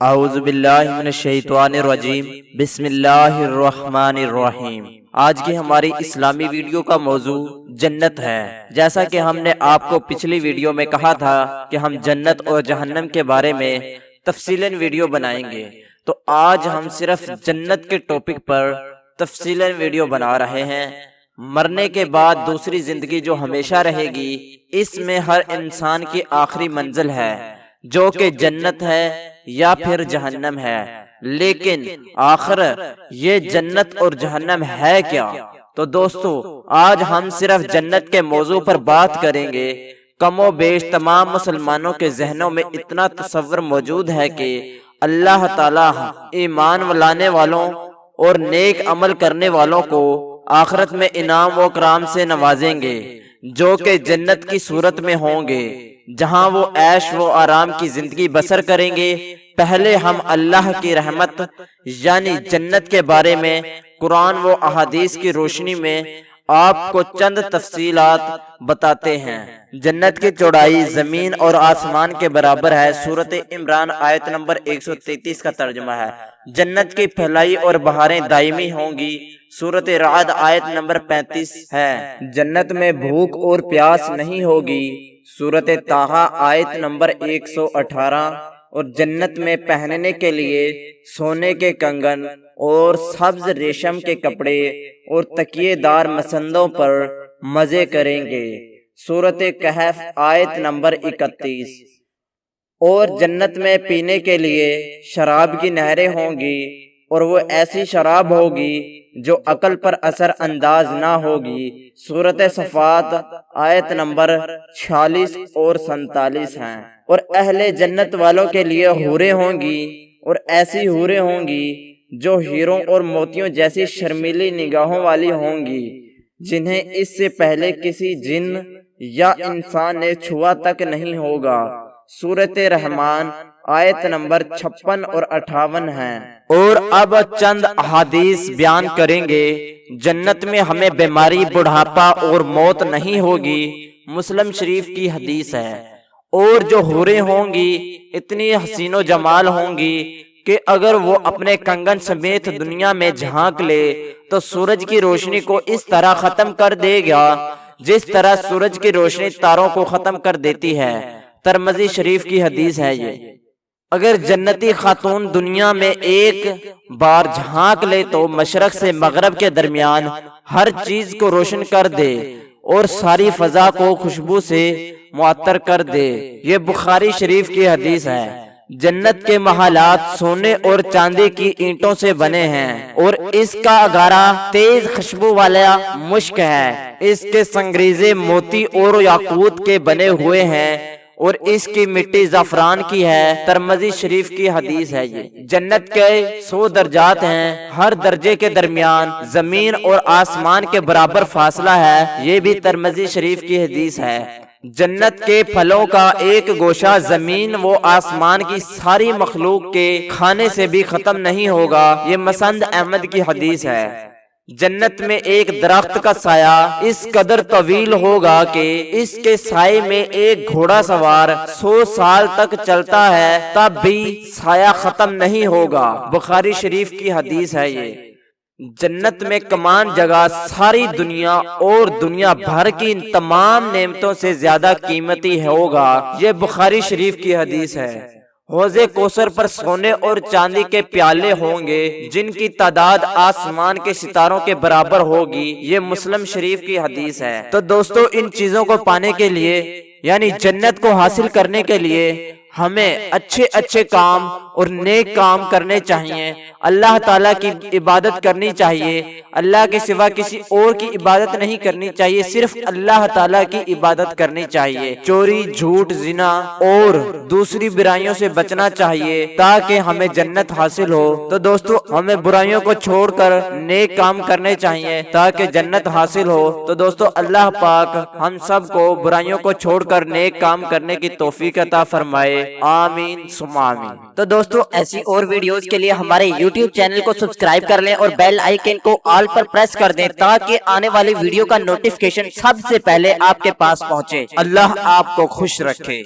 اعوذ باللہ من الشیطان الرجیم بسم اللہ الرحمن الرحیم۔ آج کی ہماری اسلامی ویڈیو کا موضوع جنت ہے۔ جیسا کہ ہم نے آپ کو پچھلی ویڈیو میں کہا تھا کہ ہم جنت اور جہنم کے بارے میں تفصیلاً ویڈیو بنائیں گے، تو آج ہم صرف جنت کے ٹاپک پر تفصیلاً ویڈیو بنا رہے ہیں۔ مرنے کے بعد دوسری زندگی جو ہمیشہ رہے گی، اس میں ہر انسان کی آخری منزل ہے جو کہ جنت ہے یا پھر جہنم ہے۔ لیکن آخر یہ جنت اور جہنم ہے کیا؟ تو دوستو، آج ہم صرف جنت کے موضوع پر بات کریں گے۔ کم و بیش تمام مسلمانوں کے ذہنوں میں اتنا تصور موجود ہے کہ اللہ تعالیٰ ایمان لانے والوں اور نیک عمل کرنے والوں کو آخرت میں انعام و کرام سے نوازیں گے، جو کہ جنت کی صورت میں ہوں گے، جہاں وہ عیش و آرام کی زندگی بسر کریں گے۔ پہلے ہم اللہ کی رحمت یعنی جنت کے بارے میں قرآن و احادیث کی روشنی میں آپ کو چند تفصیلات بتاتے ہیں۔ جنت کی چوڑائی زمین اور آسمان کے برابر ہے۔ سورۃ عمران آیت نمبر 133 کا ترجمہ ہے۔ جنت کی پھیلائی اور بہاریں دائمی ہوں گی۔ سورۃ رعد آیت نمبر 35 ہے۔ جنت میں بھوک اور پیاس نہیں ہوگی۔ سورۃ طٰہٰ آیت نمبر 118۔ اور جنت میں پہننے کے لیے سونے کے کنگن اور سبز ریشم کے کپڑے اور تکیے دار مسندوں پر مزے کریں گے۔ سورۃ کہف آیت نمبر 31۔ اور جنت میں پینے کے لیے شراب کی نہریں ہوں گی، اور وہ ایسی شراب ہوگی جو عقل پر اثر انداز نہ ہوگی۔ سورۃ صفات آیت نمبر 46 اور 47 ہیں۔ اور اہل جنت والوں کے لیے حوریں ہوں گی، اور ایسی حوریں ہوں گی جو ہیروں اور موتیوں جیسی شرمیلی نگاہوں والی ہوں گی، جنہیں اس سے پہلے کسی جن یا انسان نے چھوا تک نہیں ہوگا۔ سورۃ رحمان آیت نمبر 56 اور 58 ہیں۔ اور اب چند احادیث بیان کریں گے۔ جنت میں ہمیں بیماری، بڑھاپا اور موت نہیں ہوگی، مسلم شریف کی حدیث ہے۔ اور جو حوریں ہوں گی اتنی حسین و جمال ہوں گی کہ اگر وہ اپنے کنگن سمیت دنیا میں جھانک لے تو سورج کی روشنی کو اس طرح ختم کر دے گا جس طرح سورج کی روشنی تاروں کو ختم کر دیتی ہے۔ ترمذی شریف کی حدیث ہے یہ۔ اگر جنتی خاتون دنیا میں ایک بار جھانک لے تو مشرق سے مغرب کے درمیان ہر چیز کو روشن کر دے اور ساری فضا کو خوشبو سے معطر کر دے۔ یہ بخاری شریف کی حدیث ہے۔ جنت کے محلات سونے اور چاندی کی اینٹوں سے بنے ہیں، اور اس کا اگارہ تیز خوشبو والا مشک ہے۔ اس کے سنگریزے موتی اور یاقوت کے بنے ہوئے ہیں، اور اس کی مٹی زعفران کی ہے۔ ترمذی شریف کی حدیث ہے یہ۔ جنت کے 100 درجات ہیں، ہر درجے کے درمیان زمین اور آسمان کے برابر فاصلہ ہے، یہ بھی ترمذی شریف کی حدیث ہے۔ جنت کے پھلوں کا ایک گوشہ زمین و آسمان کی ساری مخلوق کے کھانے سے بھی ختم نہیں ہوگا، یہ مسند احمد کی حدیث ہے۔ جنت میں ایک درخت کا سایہ اس قدر طویل ہوگا کہ اس کے سائے میں ایک گھوڑا سوار 100 سال تک چلتا ہے تب بھی سایہ ختم نہیں ہوگا، بخاری شریف کی حدیث ہے یہ۔ جنت میں کمان جگہ ساری دنیا اور دنیا بھر کی تمام نعمتوں سے زیادہ قیمتی ہوگا، یہ بخاری شریف کی حدیث ہے۔ حوض کوثر پر سونے اور چاندی کے پیالے ہوں گے جن کی تعداد آسمان کے ستاروں کے برابر ہوگی، یہ مسلم شریف کی حدیث ہے۔ تو دوستو، ان چیزوں کو پانے کے لیے یعنی جنت کو حاصل کرنے کے لیے ہمیں اچھے اچھے کام اور نیک کام کرنے چاہیے، اللہ تعالیٰ کی عبادت کرنی چاہیے، اللہ کے سوا کسی اور کی عبادت نہیں کرنی چاہیے، صرف اللہ تعالیٰ کی عبادت کرنی چاہیے۔ چوری، جھوٹ، زنا اور دوسری برائیوں سے بچنا چاہیے تاکہ ہمیں جنت حاصل ہو۔ تو دوستو، ہمیں برائیوں کو چھوڑ کر نیک کام کرنے چاہیے تاکہ جنت حاصل ہو۔ تو دوستو، اللہ پاک ہم سب کو برائیوں کو چھوڑ کر نیک کام کرنے کی توفیق عطا فرمائے، آمین ثم آمین۔ تو دوستو، ایسی اور ویڈیوز کے لیے ہمارے یوٹیوب چینل کو سبسکرائب کر لیں اور بیل آئیکن کو آل پر پریس کر دیں تاکہ آنے والی ویڈیو کا نوٹیفیکیشن سب سے پہلے آپ کے پاس پہنچے۔ اللہ آپ کو خوش رکھے۔